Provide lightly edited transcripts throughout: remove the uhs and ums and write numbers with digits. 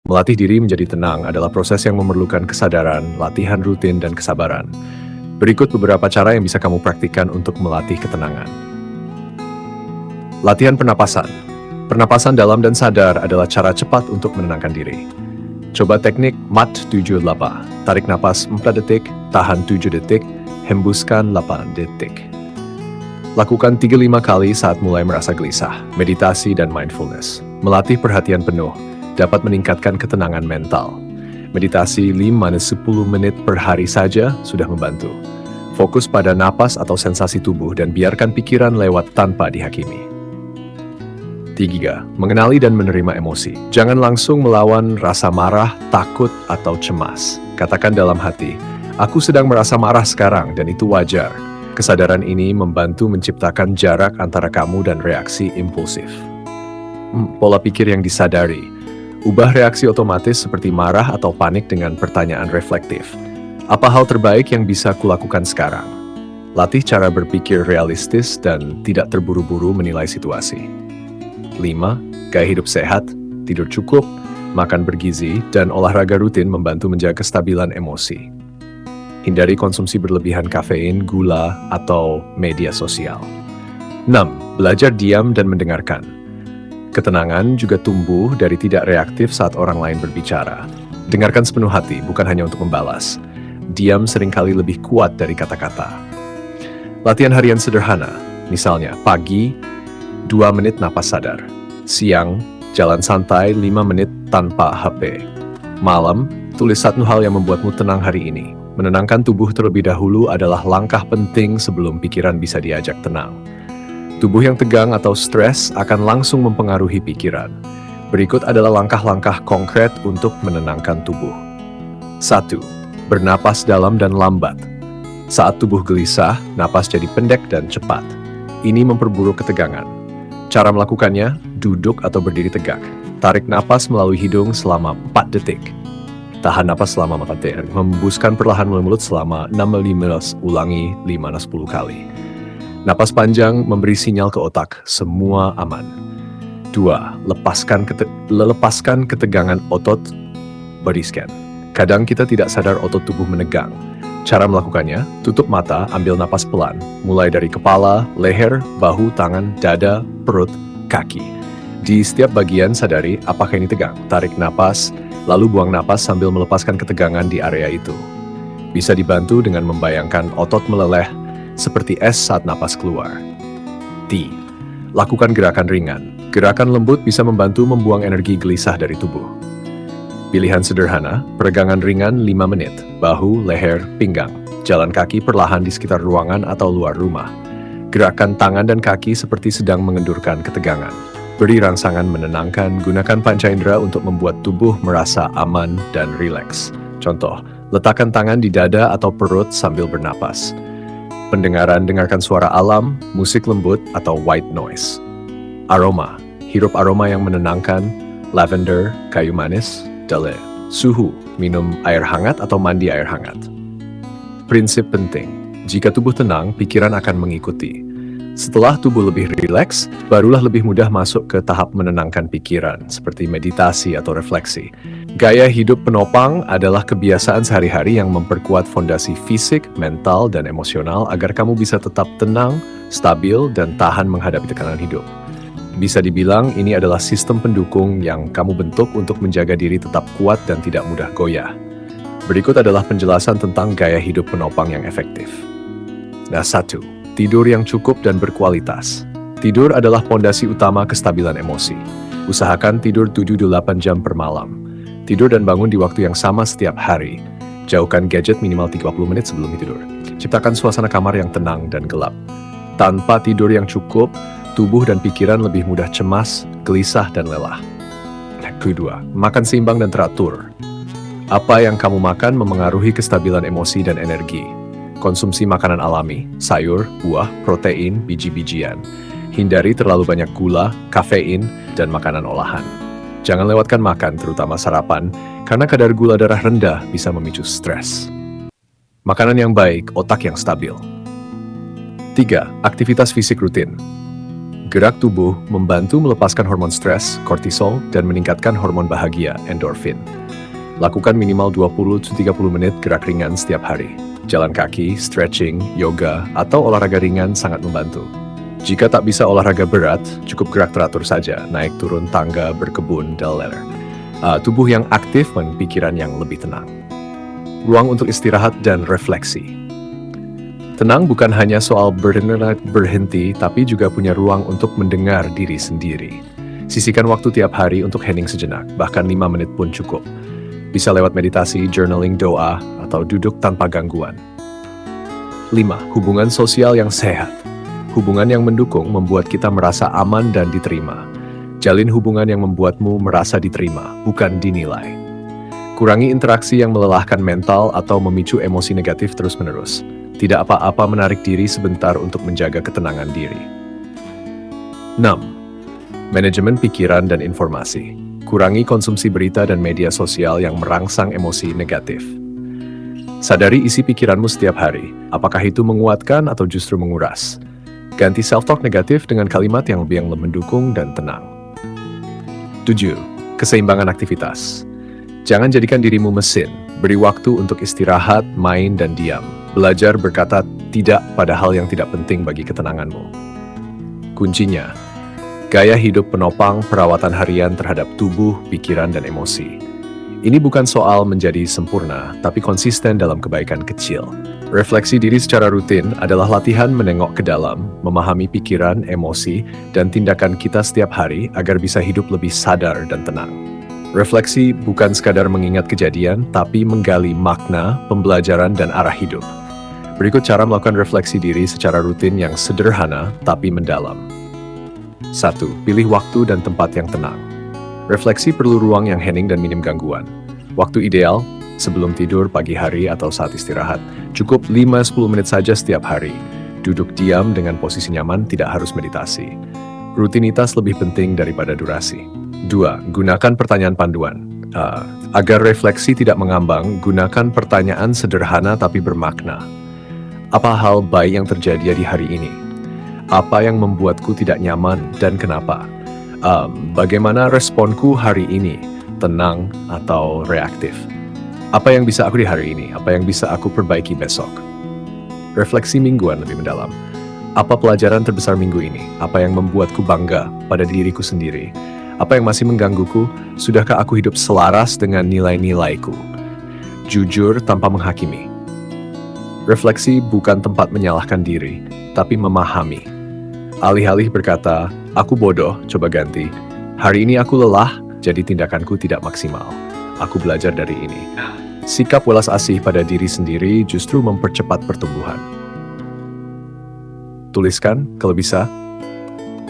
Melatih diri menjadi tenang adalah proses yang memerlukan kesadaran, latihan rutin, dan kesabaran. Berikut beberapa cara yang bisa kamu praktikkan untuk melatih ketenangan. Latihan pernapasan. Pernapasan dalam dan sadar adalah cara cepat untuk menenangkan diri. Coba teknik MAT 78. Tarik napas 4 detik, tahan 7 detik, hembuskan 8 detik. Lakukan 3-5 kali saat mulai merasa gelisah. Meditasi dan mindfulness. Melatih perhatian penuh dapat meningkatkan ketenangan mental. Meditasi 5-10 menit per hari saja sudah membantu. Fokus pada napas atau sensasi tubuh dan biarkan pikiran lewat tanpa dihakimi. 3. Mengenali dan menerima emosi. Jangan langsung melawan rasa marah, takut, atau cemas. Katakan dalam hati, "Aku sedang merasa marah sekarang dan itu wajar." Kesadaran ini membantu menciptakan jarak antara kamu dan reaksi impulsif. Pola pikir yang disadari. Ubah reaksi otomatis seperti marah atau panik dengan pertanyaan reflektif. Apa hal terbaik yang bisa kulakukan sekarang? Latih cara berpikir realistis dan tidak terburu-buru menilai situasi. 5. Gaya hidup sehat, tidur cukup, makan bergizi, dan olahraga rutin membantu menjaga kestabilan emosi. Hindari konsumsi berlebihan kafein, gula, atau media sosial. 6. Belajar diam dan mendengarkan. Ketenangan juga tumbuh dari tidak reaktif saat orang lain berbicara. Dengarkan sepenuh hati, bukan hanya untuk membalas. Diam seringkali lebih kuat dari kata-kata. Latihan harian sederhana, misalnya pagi, 2 menit napas sadar. Siang, jalan santai 5 menit tanpa HP. Malam, tulis satu hal yang membuatmu tenang hari ini. Menenangkan tubuh terlebih dahulu adalah langkah penting sebelum pikiran bisa diajak tenang. Tubuh yang tegang atau stres akan langsung mempengaruhi pikiran. Berikut adalah langkah-langkah konkret untuk menenangkan tubuh. 1. Bernapas dalam dan lambat. Saat tubuh gelisah, napas jadi pendek dan cepat. Ini memperburuk ketegangan. Cara melakukannya, duduk atau berdiri tegak. Tarik napas melalui hidung selama 4 detik. Tahan napas selama 4 detik. Hembuskan perlahan melalui mulut selama 6-15, ulangi 5-10 kali. Napas panjang memberi sinyal ke otak, semua aman. 2. Lepaskan ketegangan otot, body scan. Kadang kita tidak sadar otot tubuh menegang. Cara melakukannya, tutup mata, ambil napas pelan, mulai dari kepala, leher, bahu, tangan, dada, perut, kaki. Di setiap bagian sadari apakah ini tegang. Tarik napas, lalu buang napas sambil melepaskan ketegangan di area itu. Bisa dibantu dengan membayangkan otot meleleh, seperti es saat napas keluar. T. Lakukan gerakan ringan. Gerakan lembut bisa membantu membuang energi gelisah dari tubuh. Pilihan sederhana, peregangan ringan 5 menit, bahu, leher, pinggang. Jalan kaki perlahan di sekitar ruangan atau luar rumah. Gerakan tangan dan kaki seperti sedang mengendurkan ketegangan. Beri rangsangan menenangkan, gunakan panca indera untuk membuat tubuh merasa aman dan rileks. Contoh, letakkan tangan di dada atau perut sambil bernapas. Pendengaran, dengarkan suara alam, musik lembut, atau white noise. Aroma, hirup aroma yang menenangkan, lavender, kayu manis, dale. Suhu, minum air hangat atau mandi air hangat. Prinsip penting, jika tubuh tenang, pikiran akan mengikuti. Setelah tubuh lebih rileks, barulah lebih mudah masuk ke tahap menenangkan pikiran, seperti meditasi atau refleksi. Gaya hidup penopang adalah kebiasaan sehari-hari yang memperkuat fondasi fisik, mental, dan emosional agar kamu bisa tetap tenang, stabil, dan tahan menghadapi tekanan hidup. Bisa dibilang ini adalah sistem pendukung yang kamu bentuk untuk menjaga diri tetap kuat dan tidak mudah goyah. Berikut adalah penjelasan tentang gaya hidup penopang yang efektif. 1. Tidur yang cukup dan berkualitas. Tidur adalah fondasi utama kestabilan emosi. Usahakan tidur 7-8 jam per malam. Tidur dan bangun di waktu yang sama setiap hari. Jauhkan gadget minimal 30 menit sebelum tidur. Ciptakan suasana kamar yang tenang dan gelap. Tanpa tidur yang cukup, tubuh dan pikiran lebih mudah cemas, gelisah, dan lelah. Kedua, makan seimbang dan teratur. Apa yang kamu makan memengaruhi kestabilan emosi dan energi. Konsumsi makanan alami, sayur, buah, protein, biji-bijian. Hindari terlalu banyak gula, kafein, dan makanan olahan. Jangan lewatkan makan, terutama sarapan, karena kadar gula darah rendah bisa memicu stres. Makanan yang baik, otak yang stabil. 3. Aktivitas fisik rutin. Gerak tubuh membantu melepaskan hormon stres, kortisol, dan meningkatkan hormon bahagia, endorfin. Lakukan minimal 20-30 menit gerak ringan setiap hari. Jalan kaki, stretching, yoga, atau olahraga ringan sangat membantu. Jika tak bisa olahraga berat, cukup gerak teratur saja, naik turun tangga, berkebun, dan tubuh yang aktif dan pikiran yang lebih tenang. Ruang untuk istirahat dan refleksi. Tenang bukan hanya soal berhenti, tapi juga punya ruang untuk mendengar diri sendiri. Sisihkan waktu tiap hari untuk hening sejenak, bahkan 5 menit pun cukup. Bisa lewat meditasi, journaling, doa, atau duduk tanpa gangguan. 5. Hubungan sosial yang sehat. Hubungan yang mendukung membuat kita merasa aman dan diterima. Jalin hubungan yang membuatmu merasa diterima, bukan dinilai. Kurangi interaksi yang melelahkan mental atau memicu emosi negatif terus-menerus. Tidak apa-apa menarik diri sebentar untuk menjaga ketenangan diri. 6. Manajemen pikiran dan informasi. Kurangi konsumsi berita dan media sosial yang merangsang emosi negatif. Sadari isi pikiranmu setiap hari, apakah itu menguatkan atau justru menguras. Ganti self-talk negatif dengan kalimat yang lebih mendukung dan tenang. 7. Keseimbangan aktivitas. Jangan jadikan dirimu mesin, beri waktu untuk istirahat, main, dan diam. Belajar berkata tidak pada hal yang tidak penting bagi ketenanganmu. Kuncinya, gaya hidup penopang perawatan harian terhadap tubuh, pikiran, dan emosi. Ini bukan soal menjadi sempurna, tapi konsisten dalam kebaikan kecil. Refleksi diri secara rutin adalah latihan menengok ke dalam, memahami pikiran, emosi, dan tindakan kita setiap hari agar bisa hidup lebih sadar dan tenang. Refleksi bukan sekadar mengingat kejadian, tapi menggali makna, pembelajaran, dan arah hidup. Berikut cara melakukan refleksi diri secara rutin yang sederhana tapi mendalam. 1. Pilih waktu dan tempat yang tenang. Refleksi perlu ruang yang hening dan minim gangguan. Waktu ideal, sebelum tidur, pagi hari, atau saat istirahat. Cukup 5-10 menit saja setiap hari. Duduk diam dengan posisi nyaman, tidak harus meditasi. Rutinitas lebih penting daripada durasi. 2. Gunakan pertanyaan panduan. Agar refleksi tidak mengambang, gunakan pertanyaan sederhana tapi bermakna. Apa hal baik yang terjadi di hari ini? Apa yang membuatku tidak nyaman dan kenapa? Bagaimana responku hari ini? Tenang atau reaktif? Apa yang bisa aku di hari ini? Apa yang bisa aku perbaiki besok? Refleksi mingguan lebih mendalam. Apa pelajaran terbesar minggu ini? Apa yang membuatku bangga pada diriku sendiri? Apa yang masih menggangguku? Sudahkah aku hidup selaras dengan nilai-nilaiku? Jujur tanpa menghakimi. Refleksi bukan tempat menyalahkan diri, tapi memahami. Alih-alih berkata, aku bodoh, coba ganti. Hari ini aku lelah, jadi tindakanku tidak maksimal. Aku belajar dari ini. Sikap welas asih pada diri sendiri justru mempercepat pertumbuhan. Tuliskan, kalau bisa.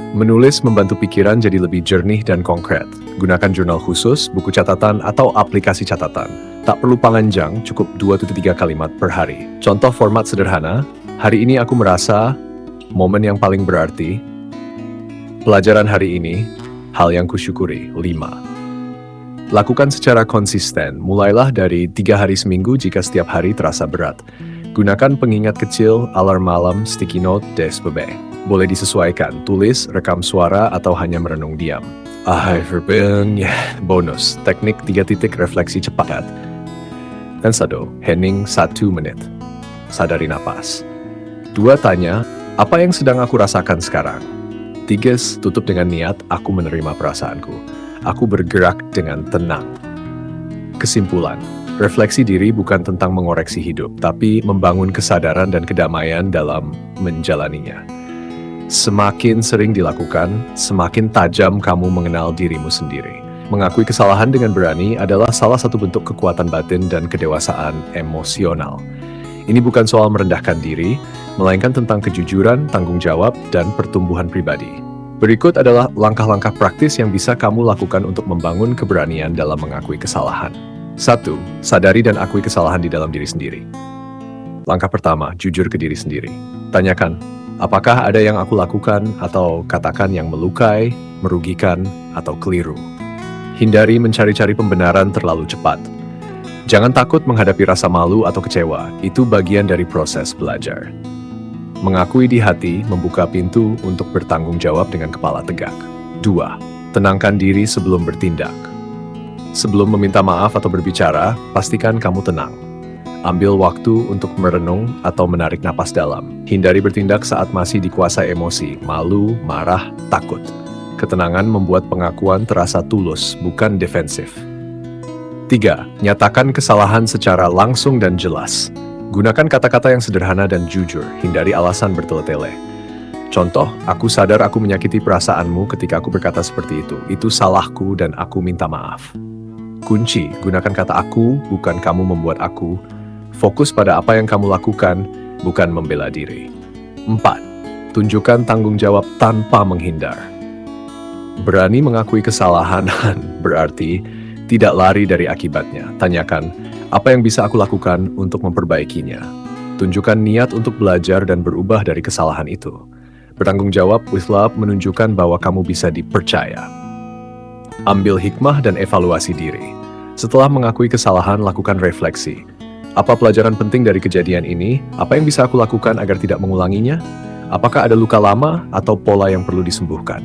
Menulis membantu pikiran jadi lebih jernih dan konkret. Gunakan jurnal khusus, buku catatan, atau aplikasi catatan. Tak perlu panjang, cukup 2-3 kalimat per hari. Contoh format sederhana, hari ini aku merasa, momen yang paling berarti, pelajaran hari ini, hal yang kusyukuri, 5. Lakukan secara konsisten, mulailah dari 3 hari seminggu jika setiap hari terasa berat. Gunakan pengingat kecil, alarm malam, sticky note, DSPB. Boleh disesuaikan, tulis, rekam suara, atau hanya merenung diam. Bonus, teknik 3 titik refleksi cepat. Dan 1. Hening 1 menit. Sadari napas. 2. Tanya, apa yang sedang aku rasakan sekarang? 3. Tutup dengan niat, aku menerima perasaanku. Aku bergerak dengan tenang. Kesimpulan, refleksi diri bukan tentang mengoreksi hidup, tapi membangun kesadaran dan kedamaian dalam menjalaninya. Semakin sering dilakukan, semakin tajam kamu mengenal dirimu sendiri. Mengakui kesalahan dengan berani adalah salah satu bentuk kekuatan batin dan kedewasaan emosional. Ini bukan soal merendahkan diri, melainkan tentang kejujuran, tanggung jawab, dan pertumbuhan pribadi. Berikut adalah langkah-langkah praktis yang bisa kamu lakukan untuk membangun keberanian dalam mengakui kesalahan. 1. Sadari dan akui kesalahan di dalam diri sendiri. Langkah pertama, jujur ke diri sendiri. Tanyakan, apakah ada yang aku lakukan atau katakan yang melukai, merugikan, atau keliru? Hindari mencari-cari pembenaran terlalu cepat. Jangan takut menghadapi rasa malu atau kecewa, itu bagian dari proses belajar. Mengakui di hati membuka pintu untuk bertanggung jawab dengan kepala tegak. 2. Tenangkan diri sebelum bertindak. Sebelum meminta maaf atau berbicara, pastikan kamu tenang. Ambil waktu untuk merenung atau menarik napas dalam. Hindari bertindak saat masih dikuasai emosi, malu, marah, takut. Ketenangan membuat pengakuan terasa tulus, bukan defensif. 3. Nyatakan kesalahan secara langsung dan jelas. Gunakan kata-kata yang sederhana dan jujur, hindari alasan bertele-tele. Contoh, aku sadar aku menyakiti perasaanmu ketika aku berkata seperti itu. Itu salahku dan aku minta maaf. Kunci, gunakan kata aku, bukan kamu membuat aku. Fokus pada apa yang kamu lakukan, bukan membela diri. 4. Tunjukkan tanggung jawab tanpa menghindar. Berani mengakui kesalahan berarti tidak lari dari akibatnya. Tanyakan, apa yang bisa aku lakukan untuk memperbaikinya? Tunjukkan niat untuk belajar dan berubah dari kesalahan itu. Bertanggung jawab with love menunjukkan bahwa kamu bisa dipercaya. Ambil hikmah dan evaluasi diri. Setelah mengakui kesalahan, lakukan refleksi. Apa pelajaran penting dari kejadian ini? Apa yang bisa aku lakukan agar tidak mengulanginya? Apakah ada luka lama atau pola yang perlu disembuhkan?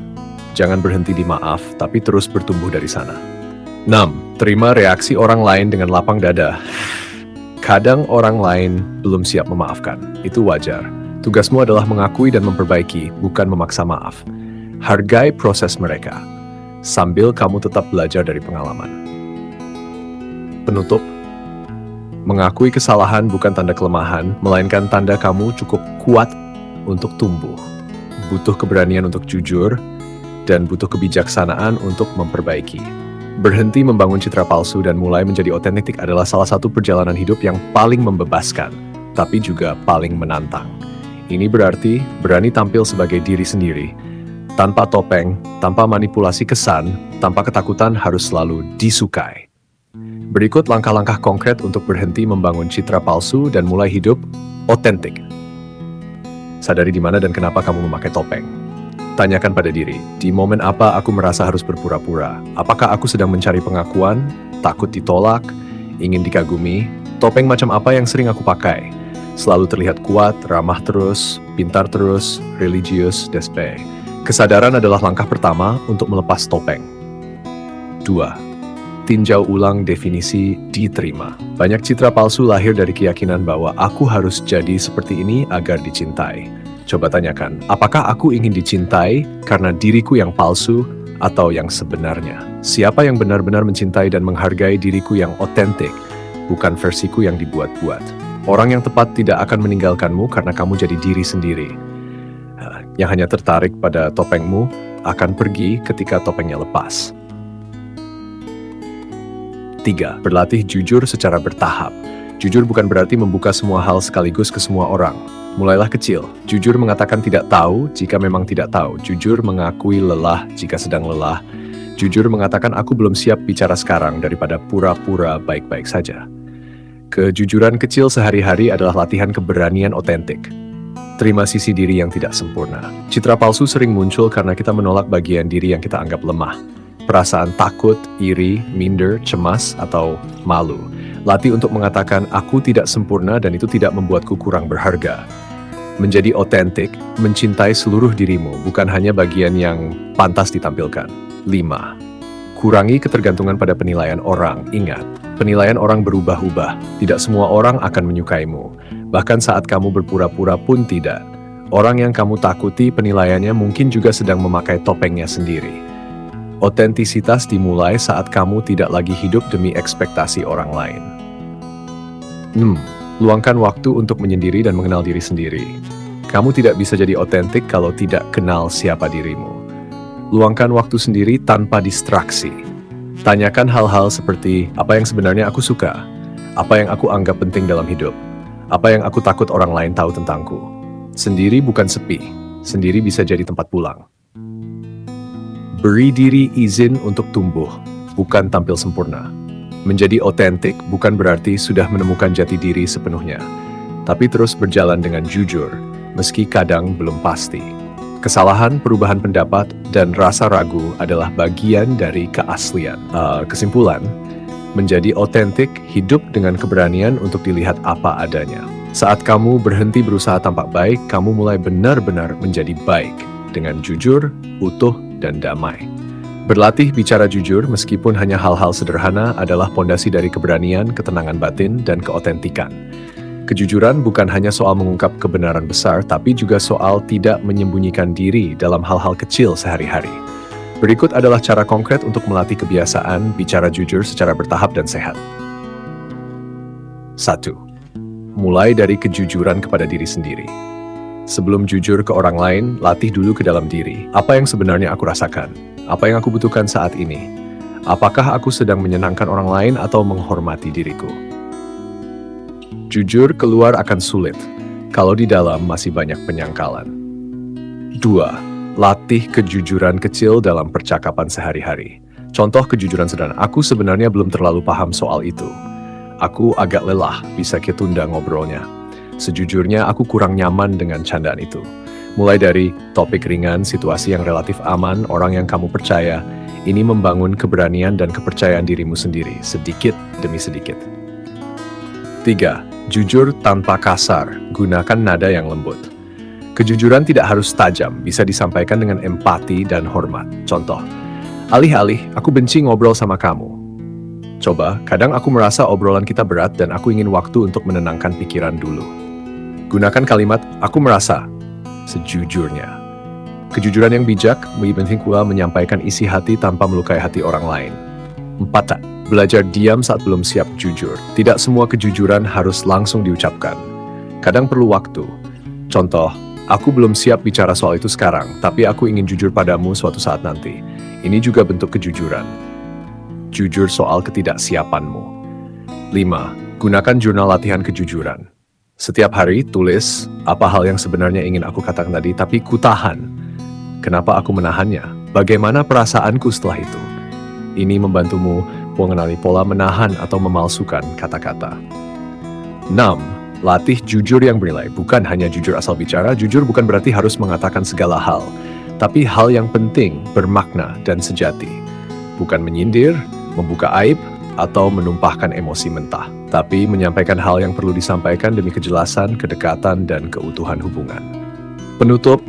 Jangan berhenti di maaf, tapi terus bertumbuh dari sana. 6. Terima reaksi orang lain dengan lapang dada. Kadang orang lain belum siap memaafkan. Itu wajar. Tugasmu adalah mengakui dan memperbaiki, bukan memaksa maaf. Hargai proses mereka, sambil kamu tetap belajar dari pengalaman. Penutup, mengakui kesalahan bukan tanda kelemahan, melainkan tanda kamu cukup kuat untuk tumbuh. Butuh keberanian untuk jujur, dan butuh kebijaksanaan untuk memperbaiki. Berhenti membangun citra palsu dan mulai menjadi otentik adalah salah satu perjalanan hidup yang paling membebaskan, tapi juga paling menantang. Ini berarti berani tampil sebagai diri sendiri, tanpa topeng, tanpa manipulasi kesan, tanpa ketakutan harus selalu disukai. Berikut langkah-langkah konkret untuk berhenti membangun citra palsu dan mulai hidup otentik. Sadari di mana dan kenapa kamu memakai topeng. Tanyakan pada diri, di momen apa aku merasa harus berpura-pura? Apakah aku sedang mencari pengakuan, takut ditolak, ingin dikagumi? Topeng macam apa yang sering aku pakai? Selalu terlihat kuat, ramah terus, pintar terus, religius, despe. Kesadaran adalah langkah pertama untuk melepas topeng. 2. Tinjau ulang definisi diterima. Banyak citra palsu lahir dari keyakinan bahwa aku harus jadi seperti ini agar dicintai. Coba tanyakan, apakah aku ingin dicintai karena diriku yang palsu atau yang sebenarnya? Siapa yang benar-benar mencintai dan menghargai diriku yang otentik, bukan versiku yang dibuat-buat? Orang yang tepat tidak akan meninggalkanmu karena kamu jadi diri sendiri. Yang hanya tertarik pada topengmu akan pergi ketika topengnya lepas. 3. Berlatih jujur secara bertahap. Jujur bukan berarti membuka semua hal sekaligus ke semua orang. Mulailah kecil. Jujur mengatakan tidak tahu jika memang tidak tahu. Jujur mengakui lelah jika sedang lelah. Jujur mengatakan aku belum siap bicara sekarang daripada pura-pura baik-baik saja. Kejujuran kecil sehari-hari adalah latihan keberanian otentik. Terima sisi diri yang tidak sempurna. Citra palsu sering muncul karena kita menolak bagian diri yang kita anggap lemah. Perasaan takut, iri, minder, cemas, atau malu. Latih untuk mengatakan, aku tidak sempurna dan itu tidak membuatku kurang berharga. Menjadi otentik, mencintai seluruh dirimu, bukan hanya bagian yang pantas ditampilkan. 5. Kurangi ketergantungan pada penilaian orang. Ingat, penilaian orang berubah-ubah. Tidak semua orang akan menyukaimu. Bahkan saat kamu berpura-pura pun tidak. Orang yang kamu takuti penilaiannya mungkin juga sedang memakai topengnya sendiri. Otentisitas dimulai saat kamu tidak lagi hidup demi ekspektasi orang lain. 6. Luangkan waktu untuk menyendiri dan mengenal diri sendiri. Kamu tidak bisa jadi otentik kalau tidak kenal siapa dirimu. Luangkan waktu sendiri tanpa distraksi. Tanyakan hal-hal seperti, apa yang sebenarnya aku suka? Apa yang aku anggap penting dalam hidup? Apa yang aku takut orang lain tahu tentangku? Sendiri bukan sepi. Sendiri bisa jadi tempat pulang. Beri diri izin untuk tumbuh, bukan tampil sempurna. Menjadi otentik bukan berarti sudah menemukan jati diri sepenuhnya, tapi terus berjalan dengan jujur, meski kadang belum pasti. Kesalahan, perubahan pendapat, dan rasa ragu adalah bagian dari keaslian. Kesimpulan, menjadi otentik, hidup dengan keberanian untuk dilihat apa adanya. Saat kamu berhenti berusaha tampak baik, kamu mulai benar-benar menjadi baik dengan jujur, utuh, dan damai. Berlatih bicara jujur meskipun hanya hal-hal sederhana adalah pondasi dari keberanian, ketenangan batin, dan keotentikan. Kejujuran bukan hanya soal mengungkap kebenaran besar, tapi juga soal tidak menyembunyikan diri dalam hal-hal kecil sehari-hari. Berikut adalah cara konkret untuk melatih kebiasaan bicara jujur secara bertahap dan sehat. 1. Mulai dari kejujuran kepada diri sendiri. Sebelum jujur ke orang lain, latih dulu ke dalam diri. Apa yang sebenarnya aku rasakan? Apa yang aku butuhkan saat ini? Apakah aku sedang menyenangkan orang lain atau menghormati diriku? Jujur keluar akan sulit, kalau di dalam masih banyak penyangkalan. 2. Latih kejujuran kecil dalam percakapan sehari-hari. Contoh kejujuran sederhana, aku sebenarnya belum terlalu paham soal itu. Aku agak lelah, bisa kita tunda ngobrolnya. Sejujurnya aku kurang nyaman dengan candaan itu. Mulai dari topik ringan, situasi yang relatif aman, orang yang kamu percaya, ini membangun keberanian dan kepercayaan dirimu sendiri, sedikit demi sedikit. 3. Jujur tanpa kasar, gunakan nada yang lembut. Kejujuran tidak harus tajam, bisa disampaikan dengan empati dan hormat. Contoh, alih-alih aku benci ngobrol sama kamu. Coba, kadang aku merasa obrolan kita berat dan aku ingin waktu untuk menenangkan pikiran dulu. Gunakan kalimat, aku merasa, sejujurnya. Kejujuran yang bijak, lebih penting pula menyampaikan isi hati tanpa melukai hati orang lain. 4. Belajar diam saat belum siap jujur. Tidak semua kejujuran harus langsung diucapkan. Kadang perlu waktu. Contoh, aku belum siap bicara soal itu sekarang, tapi aku ingin jujur padamu suatu saat nanti. Ini juga bentuk kejujuran. Jujur soal ketidaksiapanmu. 5. Gunakan jurnal latihan kejujuran. Setiap hari tulis apa hal yang sebenarnya ingin aku katakan tadi, tapi kutahan. Kenapa aku menahannya? Bagaimana perasaanku setelah itu? Ini membantumu mengenali pola menahan atau memalsukan kata-kata. 6. Latih jujur yang bernilai. Bukan hanya jujur asal bicara, jujur bukan berarti harus mengatakan segala hal, tapi hal yang penting, bermakna, dan sejati. Bukan menyindir, membuka aib, atau menumpahkan emosi mentah, tapi menyampaikan hal yang perlu disampaikan demi kejelasan, kedekatan, dan keutuhan hubungan. Penutup,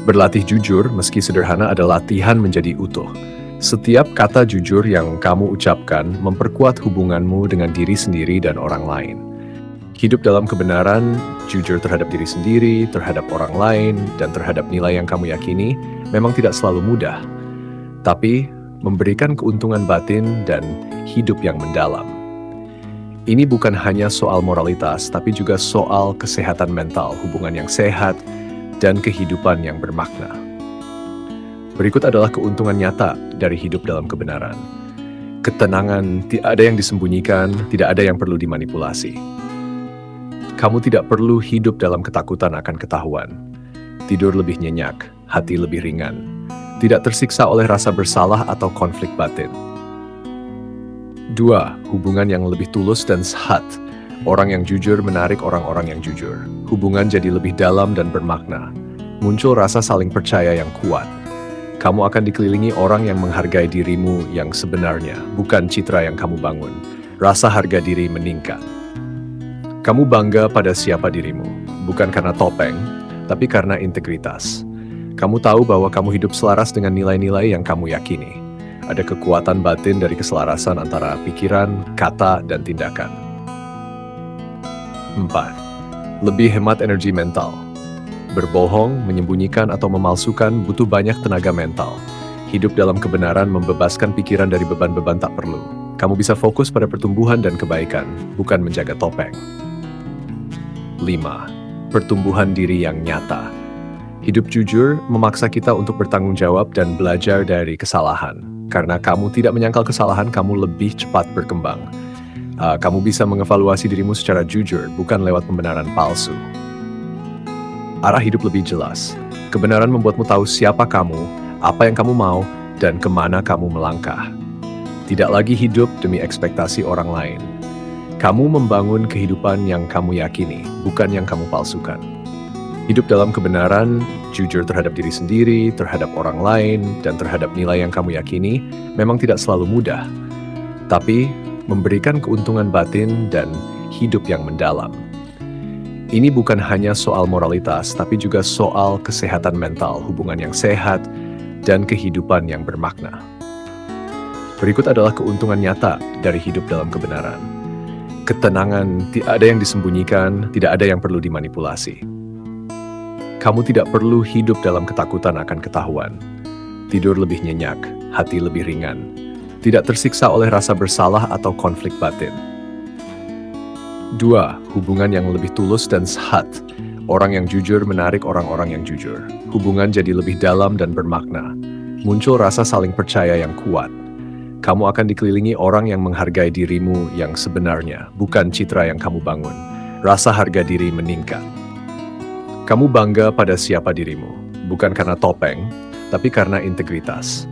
berlatih jujur meski sederhana adalah latihan menjadi utuh. Setiap kata jujur yang kamu ucapkan memperkuat hubunganmu dengan diri sendiri dan orang lain. Hidup dalam kebenaran, jujur terhadap diri sendiri, terhadap orang lain, dan terhadap nilai yang kamu yakini memang tidak selalu mudah, tapi memberikan keuntungan batin dan hidup yang mendalam. Ini bukan hanya soal moralitas, tapi juga soal kesehatan mental, hubungan yang sehat, dan kehidupan yang bermakna. Berikut adalah keuntungan nyata dari hidup dalam kebenaran. Ketenangan, tidak ada yang disembunyikan, tidak ada yang perlu dimanipulasi. Kamu tidak perlu hidup dalam ketakutan akan ketahuan. Tidur lebih nyenyak, hati lebih ringan. Tidak tersiksa oleh rasa bersalah atau konflik batin. 2. Hubungan yang lebih tulus dan sehat. Orang yang jujur menarik orang-orang yang jujur. Hubungan jadi lebih dalam dan bermakna. Muncul rasa saling percaya yang kuat. Kamu akan dikelilingi orang yang menghargai dirimu yang sebenarnya, bukan citra yang kamu bangun. Rasa harga diri meningkat. Kamu bangga pada siapa dirimu, bukan karena topeng, tapi karena integritas. Kamu tahu bahwa kamu hidup selaras dengan nilai-nilai yang kamu yakini. Ada kekuatan batin dari keselarasan antara pikiran, kata, dan tindakan. 4. Lebih hemat energi mental. Berbohong, menyembunyikan, atau memalsukan butuh banyak tenaga mental. Hidup dalam kebenaran membebaskan pikiran dari beban-beban tak perlu. Kamu bisa fokus pada pertumbuhan dan kebaikan, bukan menjaga topeng. 5. Pertumbuhan diri yang nyata. Hidup jujur memaksa kita untuk bertanggung jawab dan belajar dari kesalahan. Karena kamu tidak menyangkal kesalahan, kamu lebih cepat berkembang. Kamu bisa mengevaluasi dirimu secara jujur, bukan lewat pembenaran palsu. Arah hidup lebih jelas. Kebenaran membuatmu tahu siapa kamu, apa yang kamu mau, dan kemana kamu melangkah. Tidak lagi hidup demi ekspektasi orang lain. Kamu membangun kehidupan yang kamu yakini, bukan yang kamu palsukan. Hidup dalam kebenaran, jujur terhadap diri sendiri, terhadap orang lain, dan terhadap nilai yang kamu yakini memang tidak selalu mudah, tapi memberikan keuntungan batin dan hidup yang mendalam. Ini bukan hanya soal moralitas, tapi juga soal kesehatan mental, hubungan yang sehat, dan kehidupan yang bermakna. Berikut adalah keuntungan nyata dari hidup dalam kebenaran. Ketenangan, tidak ada yang disembunyikan, tidak ada yang perlu dimanipulasi. Kamu tidak perlu hidup dalam ketakutan akan ketahuan. Tidur lebih nyenyak, hati lebih ringan. Tidak tersiksa oleh rasa bersalah atau konflik batin. 2. Hubungan yang lebih tulus dan sehat. Orang yang jujur menarik orang-orang yang jujur. Hubungan jadi lebih dalam dan bermakna. Muncul rasa saling percaya yang kuat. Kamu akan dikelilingi orang yang menghargai dirimu yang sebenarnya, bukan citra yang kamu bangun. Rasa harga diri meningkat. Kamu bangga pada siapa dirimu, bukan karena topeng, tapi karena integritas.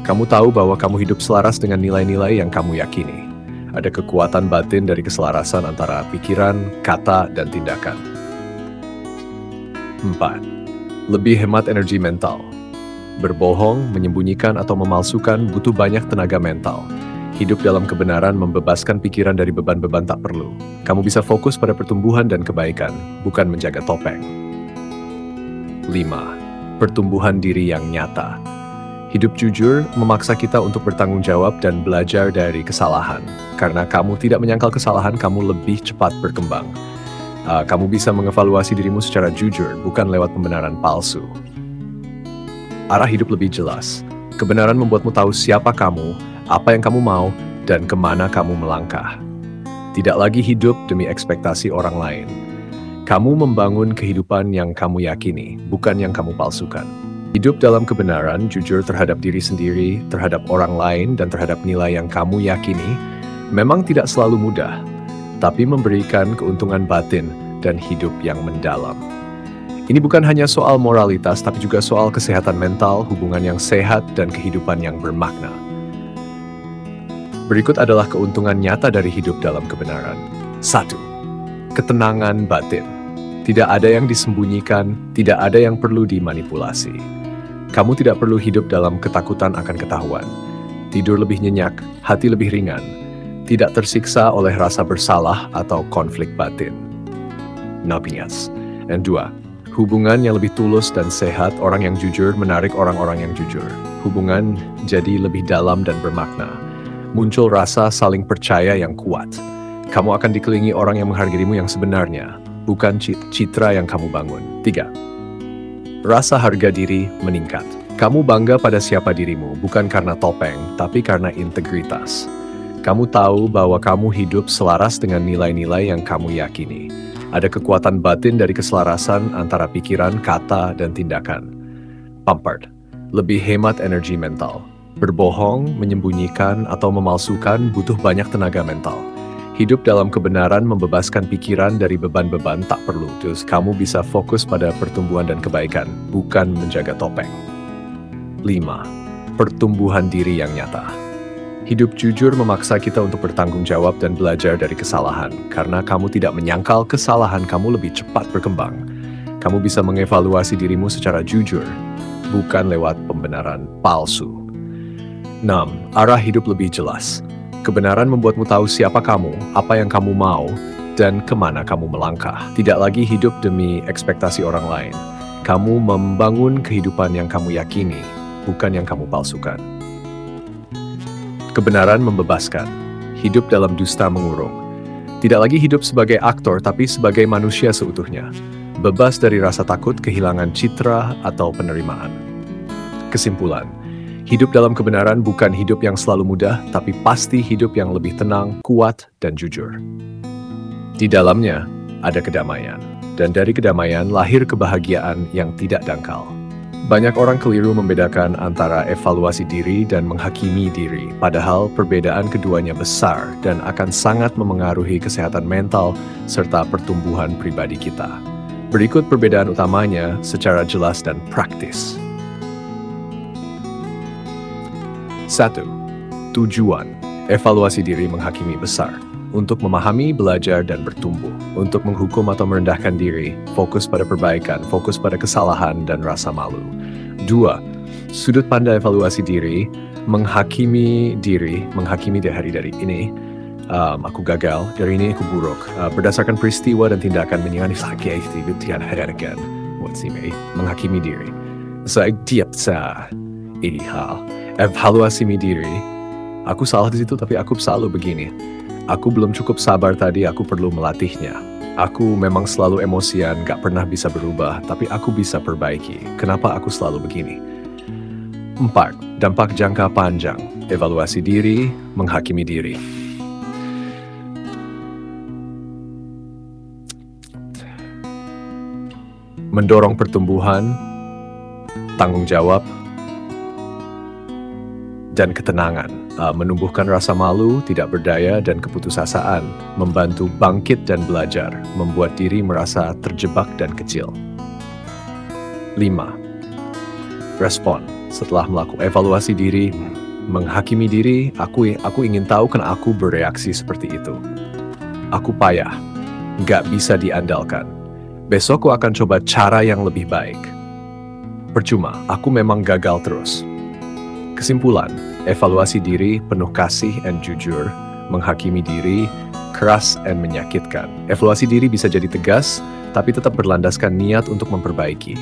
Kamu tahu bahwa kamu hidup selaras dengan nilai-nilai yang kamu yakini. Ada kekuatan batin dari keselarasan antara pikiran, kata, dan tindakan. 4. Lebih hemat energi mental. Berbohong, menyembunyikan, atau memalsukan butuh banyak tenaga mental. Hidup dalam kebenaran membebaskan pikiran dari beban-beban tak perlu. Kamu bisa fokus pada pertumbuhan dan kebaikan, bukan menjaga topeng. 5. Pertumbuhan diri yang nyata. Hidup jujur memaksa kita untuk bertanggung jawab dan belajar dari kesalahan. Karena kamu tidak menyangkal kesalahan, kamu lebih cepat berkembang. Kamu bisa mengevaluasi dirimu secara jujur, bukan lewat pembenaran palsu. Arah hidup lebih jelas. Kebenaran membuatmu tahu siapa kamu, apa yang kamu mau, dan kemana kamu melangkah. Tidak lagi hidup demi ekspektasi orang lain. Kamu membangun kehidupan yang kamu yakini, bukan yang kamu palsukan. Hidup dalam kebenaran, jujur terhadap diri sendiri, terhadap orang lain, dan terhadap nilai yang kamu yakini, memang tidak selalu mudah, tapi memberikan keuntungan batin dan hidup yang mendalam. Ini bukan hanya soal moralitas, tapi juga soal kesehatan mental, hubungan yang sehat, dan kehidupan yang bermakna. Berikut adalah keuntungan nyata dari hidup dalam kebenaran. 1. Ketenangan batin. Tidak ada yang disembunyikan, tidak ada yang perlu dimanipulasi. Kamu tidak perlu hidup dalam ketakutan akan ketahuan. Tidur lebih nyenyak, hati lebih ringan. Tidak tersiksa oleh rasa bersalah atau konflik batin. Nothing else. And 2. Hubungan yang lebih tulus dan sehat, orang yang jujur menarik orang-orang yang jujur. Hubungan jadi lebih dalam dan bermakna. Muncul rasa saling percaya yang kuat. Kamu akan dikelilingi orang yang menghargai dirimu yang sebenarnya, bukan citra yang kamu bangun. 3. Rasa harga diri meningkat. Kamu bangga pada siapa dirimu, bukan karena topeng, tapi karena integritas. Kamu tahu bahwa kamu hidup selaras dengan nilai-nilai yang kamu yakini. Ada kekuatan batin dari keselarasan antara pikiran, kata, dan tindakan. Pampered. Lebih hemat energi mental. Berbohong, menyembunyikan, atau memalsukan butuh banyak tenaga mental. Hidup dalam kebenaran membebaskan pikiran dari beban-beban tak perlu. Terus kamu bisa fokus pada pertumbuhan dan kebaikan, bukan menjaga topeng. 5. Pertumbuhan diri yang nyata. Hidup jujur memaksa kita untuk bertanggung jawab dan belajar dari kesalahan. Karena kamu tidak menyangkal kesalahan, kamu lebih cepat berkembang. Kamu bisa mengevaluasi dirimu secara jujur, bukan lewat pembenaran palsu. 6. Arah hidup lebih jelas. Kebenaran membuatmu tahu siapa kamu, apa yang kamu mau, dan kemana kamu melangkah. Tidak lagi hidup demi ekspektasi orang lain. Kamu membangun kehidupan yang kamu yakini, bukan yang kamu palsukan. Kebenaran membebaskan. Hidup dalam dusta mengurung. Tidak lagi hidup sebagai aktor, tapi sebagai manusia seutuhnya. Bebas dari rasa takut, kehilangan citra, atau penerimaan. Kesimpulan. Hidup dalam kebenaran bukan hidup yang selalu mudah, tapi pasti hidup yang lebih tenang, kuat, dan jujur. Di dalamnya ada kedamaian, dan dari kedamaian lahir kebahagiaan yang tidak dangkal. Banyak orang keliru membedakan antara evaluasi diri dan menghakimi diri, padahal perbedaan keduanya besar dan akan sangat memengaruhi kesehatan mental serta pertumbuhan pribadi kita. Berikut perbedaan utamanya secara jelas dan praktis. 1. Tujuan. Evaluasi diri menghakimi besar. Untuk memahami, belajar, dan bertumbuh. Untuk menghukum atau merendahkan diri, fokus pada perbaikan, fokus pada kesalahan, dan rasa malu. 2. Sudut pandang evaluasi diri, menghakimi diri hari dari ini. Aku gagal, dari ini aku buruk. Berdasarkan peristiwa dan tindakan menyangani lagi itu tiada hargan. Buat si Mei, menghakimi diri. Saya tiap sa ini hal. Evaluasi diri. Aku salah di situ tapi aku selalu begini. Aku belum cukup sabar tadi, aku perlu melatihnya. Aku memang selalu emosian, gak pernah bisa berubah, tapi aku bisa perbaiki. Kenapa aku selalu begini? 4. Dampak jangka panjang. Evaluasi diri, menghakimi diri. Mendorong pertumbuhan, tanggung jawab, dan ketenangan. Menumbuhkan rasa malu, tidak berdaya, dan keputusasaan. Membantu bangkit dan belajar. Membuat diri merasa terjebak dan kecil. 5. Respon. Setelah melakukan evaluasi diri, menghakimi diri, aku ingin tahu kenapa aku bereaksi seperti itu. Aku payah, gak bisa diandalkan. Besok aku akan coba cara yang lebih baik. Percuma, aku memang gagal terus. Kesimpulan, evaluasi diri penuh kasih dan jujur, menghakimi diri, keras dan menyakitkan. Evaluasi diri bisa jadi tegas, tapi tetap berlandaskan niat untuk memperbaiki.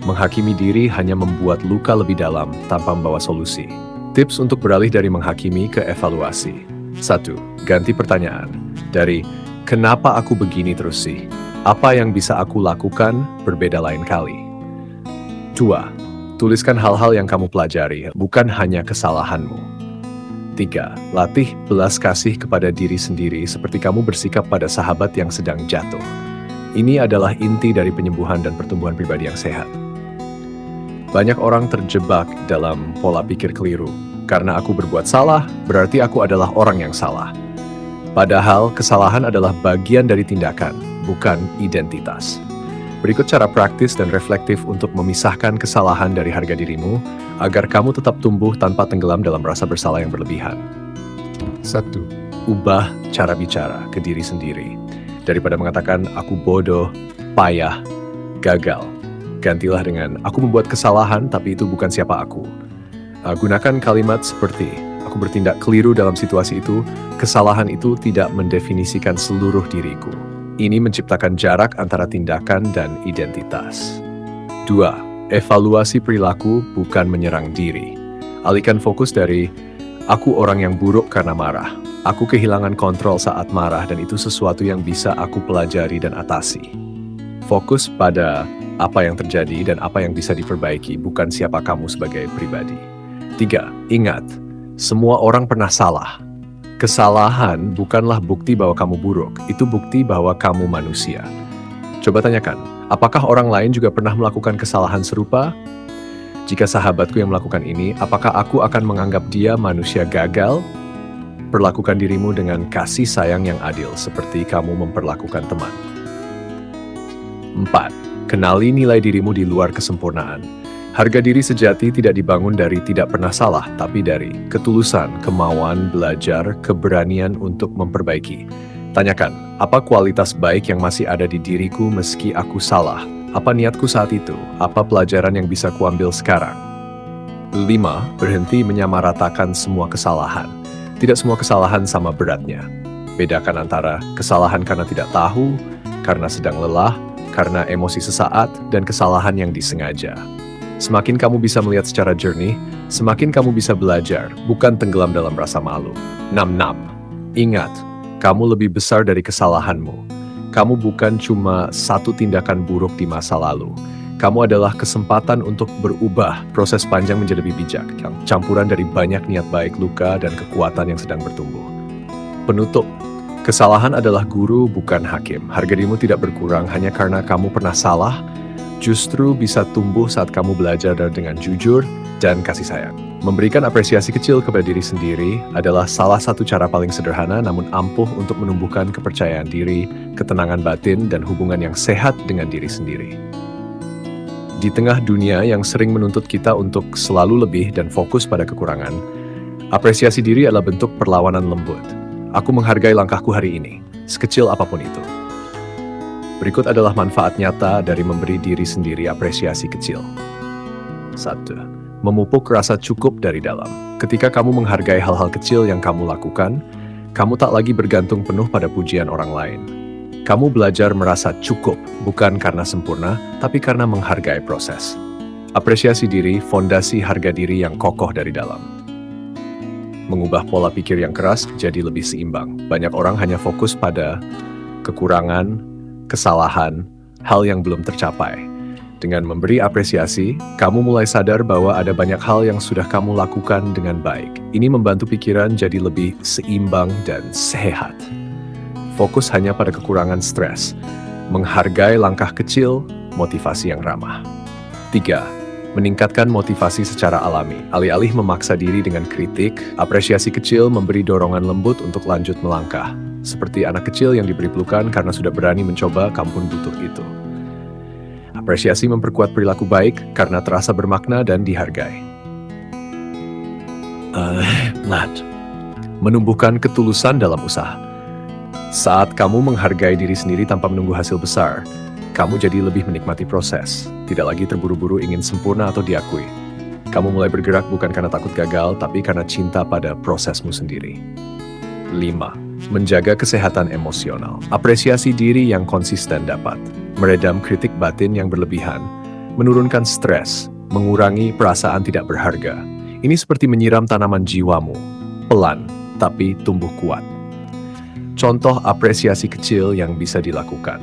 Menghakimi diri hanya membuat luka lebih dalam tanpa membawa solusi. Tips untuk beralih dari menghakimi ke evaluasi. 1. Ganti pertanyaan. Dari, kenapa aku begini terus sih? Apa yang bisa aku lakukan berbeda lain kali? 2. Tuliskan hal-hal yang kamu pelajari, bukan hanya kesalahanmu. 3. Latih belas kasih kepada diri sendiri seperti kamu bersikap pada sahabat yang sedang jatuh. Ini adalah inti dari penyembuhan dan pertumbuhan pribadi yang sehat. Banyak orang terjebak dalam pola pikir keliru. Karena aku berbuat salah, berarti aku adalah orang yang salah. Padahal kesalahan adalah bagian dari tindakan, bukan identitas. Berikut cara praktis dan reflektif untuk memisahkan kesalahan dari harga dirimu, agar kamu tetap tumbuh tanpa tenggelam dalam rasa bersalah yang berlebihan. 1. Ubah cara bicara ke diri sendiri. Daripada mengatakan, aku bodoh, payah, gagal. Gantilah dengan, aku membuat kesalahan tapi itu bukan siapa aku. Gunakan kalimat seperti, aku bertindak keliru dalam situasi itu, kesalahan itu tidak mendefinisikan seluruh diriku. Ini menciptakan jarak antara tindakan dan identitas. 2. Evaluasi perilaku bukan menyerang diri. Alihkan fokus dari, aku orang yang buruk karena marah. Aku kehilangan kontrol saat marah dan itu sesuatu yang bisa aku pelajari dan atasi. Fokus pada apa yang terjadi dan apa yang bisa diperbaiki, bukan siapa kamu sebagai pribadi. 3. Ingat, semua orang pernah salah. Kesalahan bukanlah bukti bahwa kamu buruk, itu bukti bahwa kamu manusia. Coba tanyakan, apakah orang lain juga pernah melakukan kesalahan serupa? Jika sahabatku yang melakukan ini, apakah aku akan menganggap dia manusia gagal? Perlakukan dirimu dengan kasih sayang yang adil, seperti kamu memperlakukan teman. 4. Kenali nilai dirimu di luar kesempurnaan. Harga diri sejati tidak dibangun dari tidak pernah salah, tapi dari ketulusan, kemauan, belajar, keberanian untuk memperbaiki. Tanyakan, apa kualitas baik yang masih ada di diriku meski aku salah? Apa niatku saat itu? Apa pelajaran yang bisa kuambil sekarang? 5. Berhenti menyamaratakan semua kesalahan. Tidak semua kesalahan sama beratnya. Bedakan antara kesalahan karena tidak tahu, karena sedang lelah, karena emosi sesaat, dan kesalahan yang disengaja. Semakin kamu bisa melihat secara jernih, semakin kamu bisa belajar, bukan tenggelam dalam rasa malu. 6. Ingat, kamu lebih besar dari kesalahanmu. Kamu bukan cuma satu tindakan buruk di masa lalu. Kamu adalah kesempatan untuk berubah, proses panjang menjadi lebih bijak, campuran dari banyak niat baik, luka, dan kekuatan yang sedang bertumbuh. Penutup, kesalahan adalah guru, bukan hakim. Harga dirimu tidak berkurang hanya karena kamu pernah salah, justru bisa tumbuh saat kamu belajar dengan jujur dan kasih sayang. Memberikan apresiasi kecil kepada diri sendiri adalah salah satu cara paling sederhana namun ampuh untuk menumbuhkan kepercayaan diri, ketenangan batin, dan hubungan yang sehat dengan diri sendiri. Di tengah dunia yang sering menuntut kita untuk selalu lebih dan fokus pada kekurangan, apresiasi diri adalah bentuk perlawanan lembut. Aku menghargai langkahku hari ini, sekecil apapun itu. Berikut adalah manfaat nyata dari memberi diri sendiri apresiasi kecil. 1. Memupuk rasa cukup dari dalam. Ketika kamu menghargai hal-hal kecil yang kamu lakukan, Kamu tak lagi bergantung penuh pada pujian orang lain. Kamu belajar merasa cukup, bukan karena sempurna, tapi karena menghargai proses. Apresiasi diri, fondasi harga diri yang kokoh dari dalam. Mengubah pola pikir yang keras jadi lebih seimbang. Banyak orang hanya fokus pada kekurangan, kesalahan, hal yang belum tercapai. Dengan memberi apresiasi, kamu mulai sadar bahwa ada banyak hal yang sudah kamu lakukan dengan baik. Ini membantu pikiran jadi lebih seimbang dan sehat. Fokus hanya pada kekurangan stres. Menghargai langkah kecil, motivasi yang ramah. 3. Meningkatkan motivasi secara alami. Alih-alih memaksa diri dengan kritik, apresiasi kecil memberi dorongan lembut untuk lanjut melangkah. Seperti anak kecil yang diberi pelukan karena sudah berani mencoba, kamu pun butuh itu. Apresiasi memperkuat perilaku baik karena terasa bermakna dan dihargai. Menumbuhkan ketulusan dalam usaha. Saat kamu menghargai diri sendiri tanpa menunggu hasil besar, kamu jadi lebih menikmati proses, tidak lagi terburu-buru ingin sempurna atau diakui. Kamu mulai bergerak bukan karena takut gagal, tapi karena cinta pada prosesmu sendiri. 5. Menjaga kesehatan emosional. Apresiasi diri yang konsisten dapat meredam kritik batin yang berlebihan, menurunkan stres, mengurangi perasaan tidak berharga. Ini seperti menyiram tanaman jiwamu, pelan tapi tumbuh kuat. Contoh apresiasi kecil yang bisa dilakukan.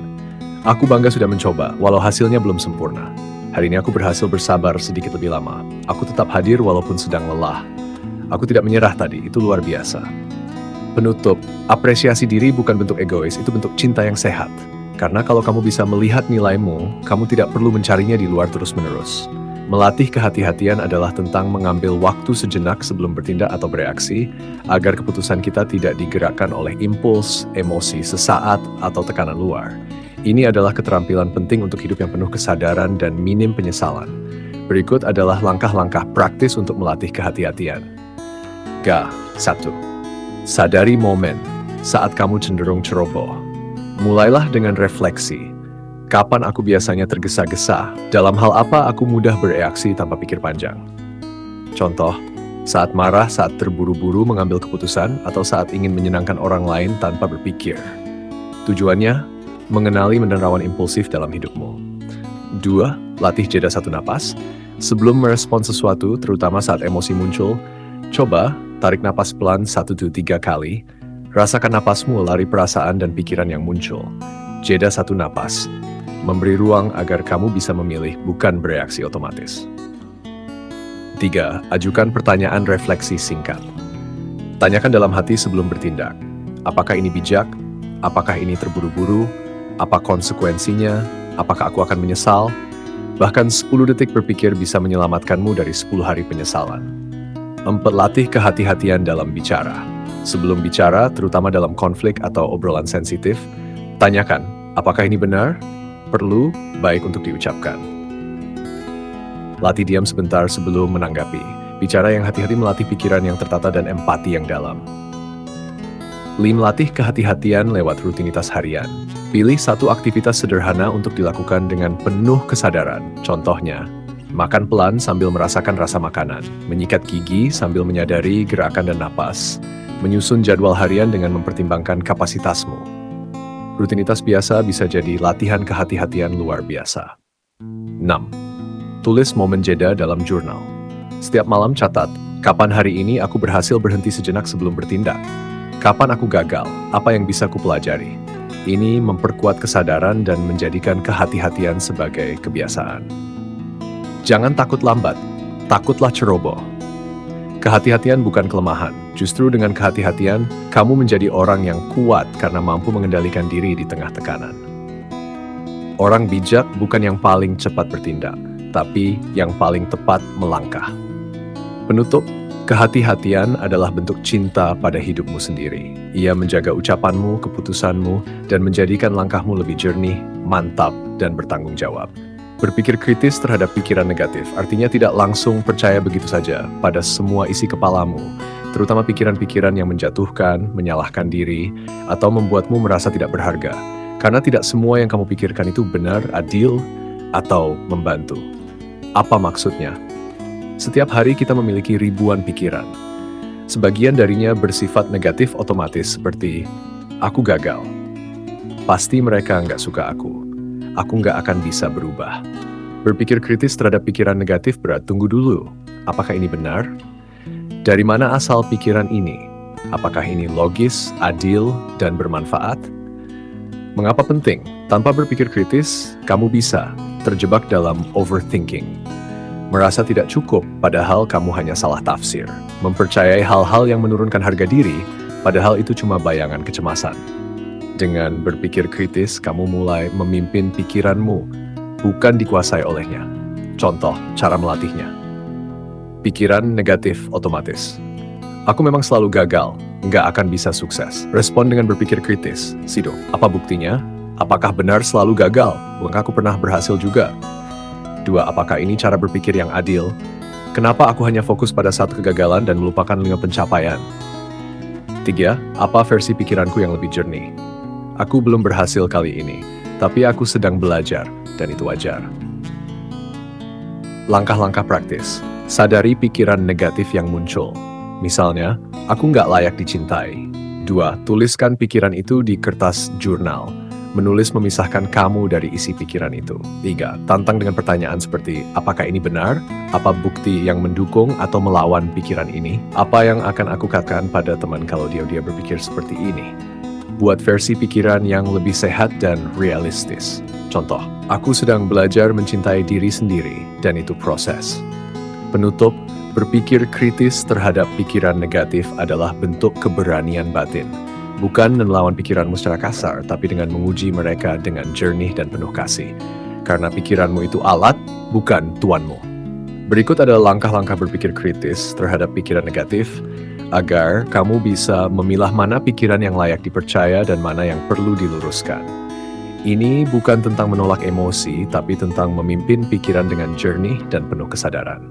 Aku bangga sudah mencoba, walau hasilnya belum sempurna. Hari ini aku berhasil bersabar sedikit lebih lama. Aku tetap hadir walaupun sedang lelah. Aku tidak menyerah tadi, itu luar biasa. Penutup, apresiasi diri bukan bentuk egois, itu bentuk cinta yang sehat. Karena kalau kamu bisa melihat nilaimu, kamu tidak perlu mencarinya di luar terus-menerus. Melatih kehati-hatian adalah tentang mengambil waktu sejenak sebelum bertindak atau bereaksi, agar keputusan kita tidak digerakkan oleh impuls, emosi sesaat, atau tekanan luar. Ini adalah keterampilan penting untuk hidup yang penuh kesadaran dan minim penyesalan. Berikut adalah langkah-langkah praktis untuk melatih kehati-hatian. 1. Sadari momen saat kamu cenderung ceroboh. Mulailah dengan refleksi. Kapan aku biasanya tergesa-gesa? Dalam hal apa aku mudah bereaksi tanpa pikir panjang? Contoh, saat marah, saat terburu-buru mengambil keputusan, atau saat ingin menyenangkan orang lain tanpa berpikir. Tujuannya, mengenali menerawang impulsif dalam hidupmu. 2. Latih jeda satu napas. Sebelum merespons sesuatu, terutama saat emosi muncul, coba tarik napas pelan 1-3 kali. Rasakan napasmu lari perasaan dan pikiran yang muncul. Jeda satu napas. Memberi ruang agar kamu bisa memilih, bukan bereaksi otomatis. 3. Ajukan pertanyaan refleksi singkat. Tanyakan dalam hati sebelum bertindak. Apakah ini bijak? Apakah ini terburu-buru? Apa konsekuensinya? Apakah aku akan menyesal? Bahkan 10 detik berpikir bisa menyelamatkanmu dari 10 hari penyesalan. 4. Latih kehati-hatian dalam bicara. Sebelum bicara, terutama dalam konflik atau obrolan sensitif, tanyakan, apakah ini benar? Perlu, baik untuk diucapkan. Latih diam sebentar sebelum menanggapi. Bicara yang hati-hati melatih pikiran yang tertata dan empati yang dalam. 5. Latih kehati-hatian lewat rutinitas harian. Pilih satu aktivitas sederhana untuk dilakukan dengan penuh kesadaran. Contohnya, makan pelan sambil merasakan rasa makanan, menyikat gigi sambil menyadari gerakan dan napas, menyusun jadwal harian dengan mempertimbangkan kapasitasmu. Rutinitas biasa bisa jadi latihan kehati-hatian luar biasa. 6. Tulis momen jeda dalam jurnal. Setiap malam catat, kapan hari ini aku berhasil berhenti sejenak sebelum bertindak? Kapan aku gagal? Apa yang bisa ku pelajari? Ini memperkuat kesadaran dan menjadikan kehati-hatian sebagai kebiasaan. Jangan takut lambat, takutlah ceroboh. Kehati-hatian bukan kelemahan. Justru dengan kehati-hatian, kamu menjadi orang yang kuat karena mampu mengendalikan diri di tengah tekanan. Orang bijak bukan yang paling cepat bertindak, tapi yang paling tepat melangkah. Penutup, kehati-hatian adalah bentuk cinta pada hidupmu sendiri. Ia menjaga ucapanmu, keputusanmu, dan menjadikan langkahmu lebih jernih, mantap, dan bertanggung jawab. Berpikir kritis terhadap pikiran negatif, artinya tidak langsung percaya begitu saja pada semua isi kepalamu, terutama pikiran-pikiran yang menjatuhkan, menyalahkan diri, atau membuatmu merasa tidak berharga. Karena tidak semua yang kamu pikirkan itu benar, adil, atau membantu. Apa maksudnya? Setiap hari kita memiliki ribuan pikiran. Sebagian darinya bersifat negatif otomatis seperti, aku gagal. Pasti mereka nggak suka aku. Aku nggak akan bisa berubah. Berpikir kritis terhadap pikiran negatif berat, tunggu dulu. Apakah ini benar? Dari mana asal pikiran ini? Apakah ini logis, adil, dan bermanfaat? Mengapa penting? Tanpa berpikir kritis, kamu bisa terjebak dalam overthinking. Merasa tidak cukup, padahal kamu hanya salah tafsir. Mempercayai hal-hal yang menurunkan harga diri, padahal itu cuma bayangan kecemasan. Dengan berpikir kritis, kamu mulai memimpin pikiranmu, bukan dikuasai olehnya. Contoh, cara melatihnya. Pikiran negatif otomatis. Aku memang selalu gagal, nggak akan bisa sukses. Respon dengan berpikir kritis. Sido, apa buktinya? Apakah benar selalu gagal? Bukankah aku pernah berhasil juga? 2. Apakah ini cara berpikir yang adil? Kenapa aku hanya fokus pada satu kegagalan dan melupakan 5 pencapaian? 3. Apa versi pikiranku yang lebih jernih? Aku belum berhasil kali ini, tapi aku sedang belajar, dan itu wajar. Langkah-langkah praktis. Sadari pikiran negatif yang muncul. Misalnya, aku nggak layak dicintai. 2. Tuliskan pikiran itu di kertas jurnal. Menulis memisahkan kamu dari isi pikiran itu. 3. Tantang dengan pertanyaan seperti, apakah ini benar? Apa bukti yang mendukung atau melawan pikiran ini? Apa yang akan aku katakan pada teman kalau dia berpikir seperti ini? Buat versi pikiran yang lebih sehat dan realistis. Contoh, aku sedang belajar mencintai diri sendiri, dan itu proses. Penutup, berpikir kritis terhadap pikiran negatif adalah bentuk keberanian batin. Bukan melawan pikiranmu secara kasar, tapi dengan menguji mereka dengan jernih dan penuh kasih. Karena pikiranmu itu alat, bukan tuanmu. Berikut adalah langkah-langkah berpikir kritis terhadap pikiran negatif, agar kamu bisa memilah mana pikiran yang layak dipercaya dan mana yang perlu diluruskan. Ini bukan tentang menolak emosi, tapi tentang memimpin pikiran dengan jernih dan penuh kesadaran.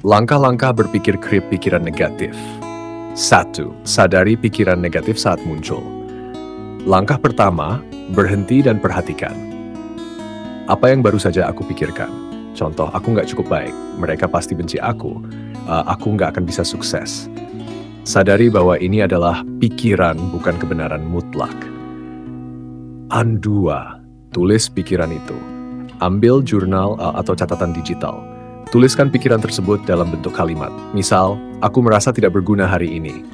Langkah-langkah berpikir pikiran negatif. 1. Sadari pikiran negatif saat muncul. Langkah pertama, berhenti dan perhatikan. Apa yang baru saja aku pikirkan? Contoh, aku nggak cukup baik, mereka pasti benci aku nggak akan bisa sukses. Sadari bahwa ini adalah pikiran, bukan kebenaran mutlak. 2. Tulis pikiran itu. Ambil jurnal atau catatan digital. Tuliskan pikiran tersebut dalam bentuk kalimat. Misal, aku merasa tidak berguna hari ini.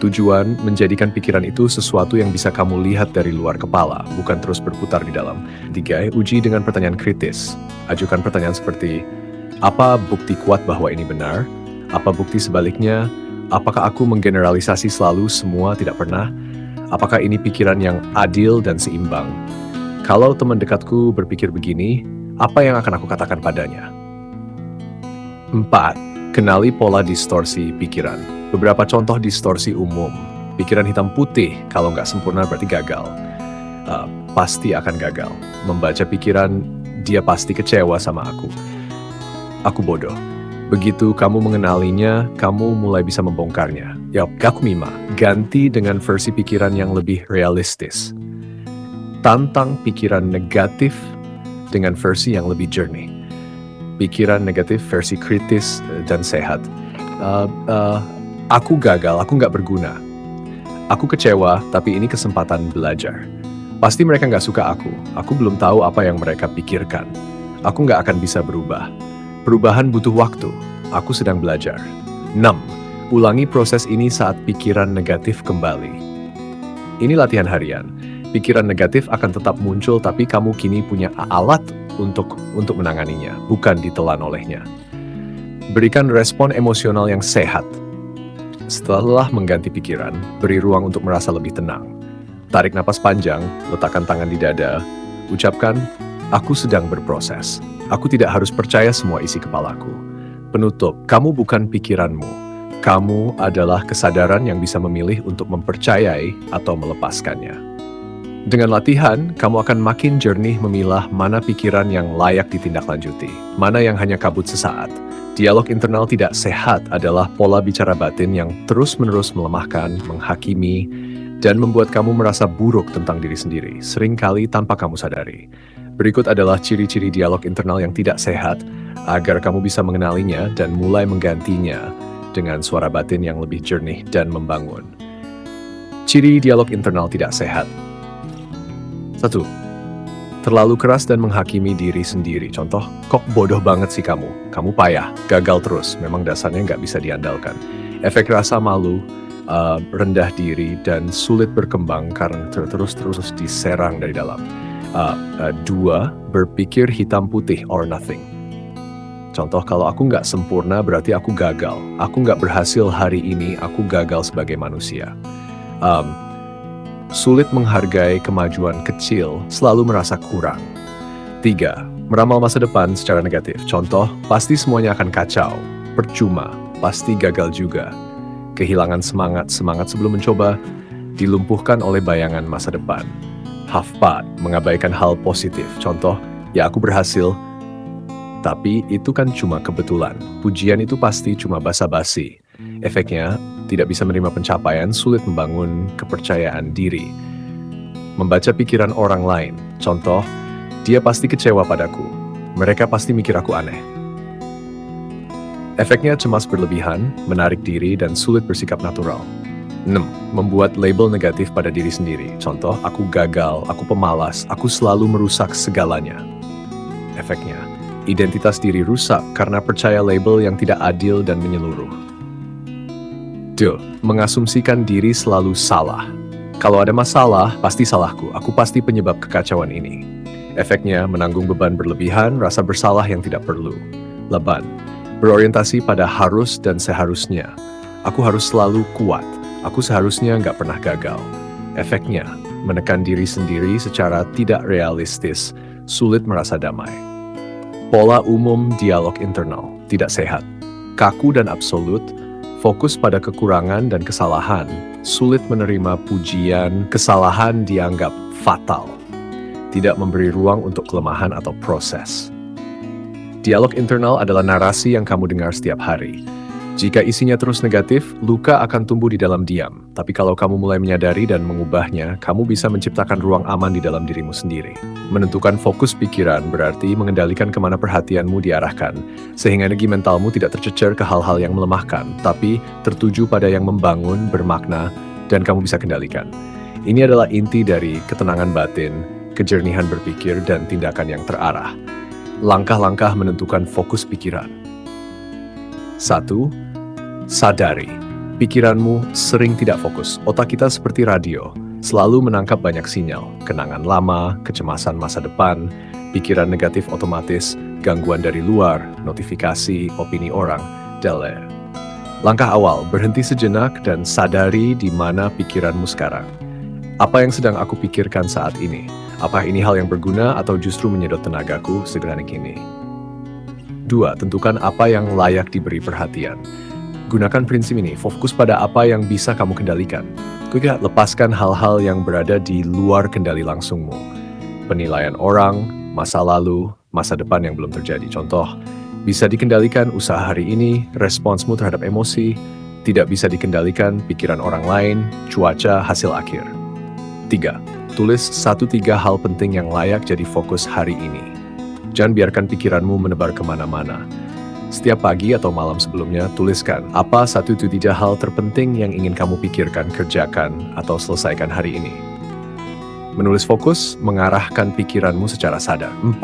Tujuan menjadikan pikiran itu sesuatu yang bisa kamu lihat dari luar kepala, bukan terus berputar di dalam. 3. Uji dengan pertanyaan kritis. Ajukan pertanyaan seperti, apa bukti kuat bahwa ini benar? Apa bukti sebaliknya? Apakah aku menggeneralisasi selalu semua tidak pernah? Apakah ini pikiran yang adil dan seimbang? Kalau teman dekatku berpikir begini, apa yang akan aku katakan padanya? 4. Kenali pola distorsi pikiran. Beberapa contoh distorsi umum. Pikiran hitam putih, kalau nggak sempurna berarti gagal. Pasti akan gagal. Membaca pikiran, dia pasti kecewa sama aku. Aku bodoh. Begitu kamu mengenalinya, kamu mulai bisa membongkarnya. Aku Mima, ganti dengan versi pikiran yang lebih realistis. Tantang pikiran negatif dengan versi yang lebih jernih. Pikiran negatif versi kritis dan sehat. Aku gagal, aku nggak berguna. Aku kecewa, tapi ini kesempatan belajar. Pasti mereka nggak suka aku belum tahu apa yang mereka pikirkan. Aku nggak akan bisa berubah. Perubahan butuh waktu, aku sedang belajar. 6. Ulangi proses ini saat pikiran negatif kembali. Ini latihan harian. Pikiran negatif akan tetap muncul, tapi kamu kini punya alat untuk menanganinya, bukan ditelan olehnya. Berikan respon emosional yang sehat. Setelah mengganti pikiran, beri ruang untuk merasa lebih tenang. Tarik napas panjang, letakkan tangan di dada, ucapkan, aku sedang berproses. Aku tidak harus percaya semua isi kepalaku. Penutup, kamu bukan pikiranmu. Kamu adalah kesadaran yang bisa memilih untuk mempercayai atau melepaskannya. Dengan latihan, kamu akan makin jernih memilah mana pikiran yang layak ditindaklanjuti, mana yang hanya kabut sesaat. Dialog internal tidak sehat adalah pola bicara batin yang terus-menerus melemahkan, menghakimi, dan membuat kamu merasa buruk tentang diri sendiri, seringkali tanpa kamu sadari. Berikut adalah ciri-ciri dialog internal yang tidak sehat, agar kamu bisa mengenalinya dan mulai menggantinya dengan suara batin yang lebih jernih dan membangun. Ciri dialog internal tidak sehat. 1. Terlalu keras dan menghakimi diri sendiri. Contoh, kok bodoh banget sih kamu? Kamu payah, gagal terus. Memang dasarnya nggak bisa diandalkan. Efek rasa malu, rendah diri, dan sulit berkembang karena terus diserang dari dalam. 2. Berpikir hitam putih or nothing. Contoh, kalau aku nggak sempurna berarti aku gagal. Aku nggak berhasil hari ini, aku gagal sebagai manusia. Sulit menghargai kemajuan kecil, selalu merasa kurang. 3. Meramal masa depan secara negatif. Contoh, pasti semuanya akan kacau, percuma, pasti gagal juga. Kehilangan semangat sebelum mencoba, dilumpuhkan oleh bayangan masa depan. Half-part, mengabaikan hal positif. Contoh, ya aku berhasil, tapi itu kan cuma kebetulan. Pujian itu pasti cuma basa-basi. Efeknya, tidak bisa menerima pencapaian, sulit membangun kepercayaan diri. Membaca pikiran orang lain. Contoh, dia pasti kecewa padaku. Mereka pasti mikir aku aneh. Efeknya cemas berlebihan, menarik diri, dan sulit bersikap natural. 6. Membuat label negatif pada diri sendiri. Contoh, aku gagal, aku pemalas, aku selalu merusak segalanya. Efeknya, identitas diri rusak karena percaya label yang tidak adil dan menyeluruh. 2. Mengasumsikan diri selalu salah. Kalau ada masalah, pasti salahku. Aku pasti penyebab kekacauan ini. Efeknya menanggung beban berlebihan, rasa bersalah yang tidak perlu. 8. Berorientasi pada harus dan seharusnya. Aku harus selalu kuat. Aku seharusnya nggak pernah gagal. Efeknya menekan diri sendiri secara tidak realistis, sulit merasa damai. Pola umum dialog internal tidak sehat. Kaku dan absolut, fokus pada kekurangan dan kesalahan, sulit menerima pujian, kesalahan dianggap fatal. Tidak memberi ruang untuk kelemahan atau proses. Dialog internal adalah narasi yang kamu dengar setiap hari. Jika isinya terus negatif, luka akan tumbuh di dalam diam. Tapi kalau kamu mulai menyadari dan mengubahnya, kamu bisa menciptakan ruang aman di dalam dirimu sendiri. Menentukan fokus pikiran berarti mengendalikan kemana perhatianmu diarahkan, sehingga energi mentalmu tidak tercecer ke hal-hal yang melemahkan, tapi tertuju pada yang membangun, bermakna, dan kamu bisa kendalikan. Ini adalah inti dari ketenangan batin, kejernihan berpikir, dan tindakan yang terarah. Langkah-langkah menentukan fokus pikiran. 1. Sadari, pikiranmu sering tidak fokus. Otak kita seperti radio, selalu menangkap banyak sinyal, kenangan lama, kecemasan masa depan, pikiran negatif otomatis, gangguan dari luar, notifikasi, opini orang, delay. Langkah awal, berhenti sejenak dan sadari di mana pikiranmu sekarang. Apa yang sedang aku pikirkan saat ini? Apakah ini hal yang berguna atau justru menyedot tenagaku sedetik ini? 2. Tentukan apa yang layak diberi perhatian. Gunakan prinsip ini, fokus pada apa yang bisa kamu kendalikan. Lepaskan hal-hal yang berada di luar kendali langsungmu. Penilaian orang, masa lalu, masa depan yang belum terjadi. Contoh, bisa dikendalikan usaha hari ini, responsmu terhadap emosi, tidak bisa dikendalikan pikiran orang lain, cuaca, hasil akhir. 3. Tulis 1-3 hal penting yang layak jadi fokus hari ini. Jangan biarkan pikiranmu menebar kemana-mana. Setiap pagi atau malam sebelumnya, tuliskan apa 1-3 hal terpenting yang ingin kamu pikirkan, kerjakan, atau selesaikan hari ini. Menulis fokus, mengarahkan pikiranmu secara sadar. 4.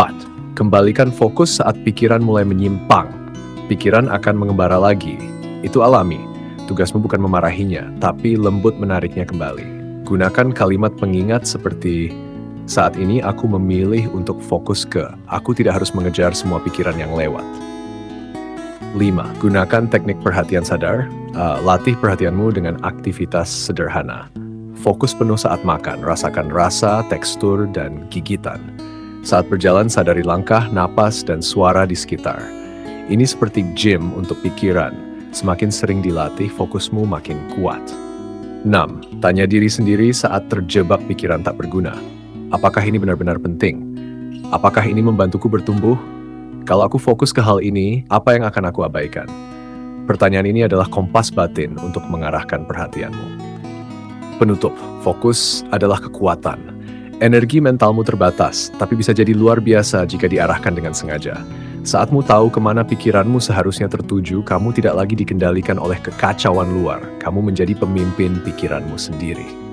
Kembalikan fokus saat pikiran mulai menyimpang. Pikiran akan mengembara lagi. Itu alami. Tugasmu bukan memarahinya, tapi lembut menariknya kembali. Gunakan kalimat pengingat seperti, saat ini aku memilih untuk fokus ke, aku tidak harus mengejar semua pikiran yang lewat. 5. Gunakan teknik perhatian sadar. Latih perhatianmu dengan aktivitas sederhana. Fokus penuh saat makan, rasakan rasa, tekstur, dan gigitan. Saat berjalan, sadari langkah, napas, dan suara di sekitar. Ini seperti gym untuk pikiran. Semakin sering dilatih, fokusmu makin kuat. 6. Tanya diri sendiri saat terjebak pikiran tak berguna. Apakah ini benar-benar penting? Apakah ini membantuku bertumbuh? Kalau aku fokus ke hal ini, apa yang akan aku abaikan? Pertanyaan ini adalah kompas batin untuk mengarahkan perhatianmu. Penutup, fokus adalah kekuatan. Energi mentalmu terbatas, tapi bisa jadi luar biasa jika diarahkan dengan sengaja. Saatmu tahu kemana pikiranmu seharusnya tertuju, kamu tidak lagi dikendalikan oleh kekacauan luar. Kamu menjadi pemimpin pikiranmu sendiri.